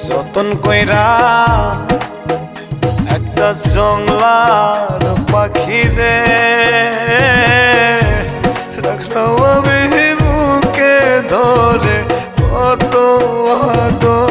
যতন কইরা একটা জংলার পাখি রে রাখলাম আমি বুকে ধরে কত আদর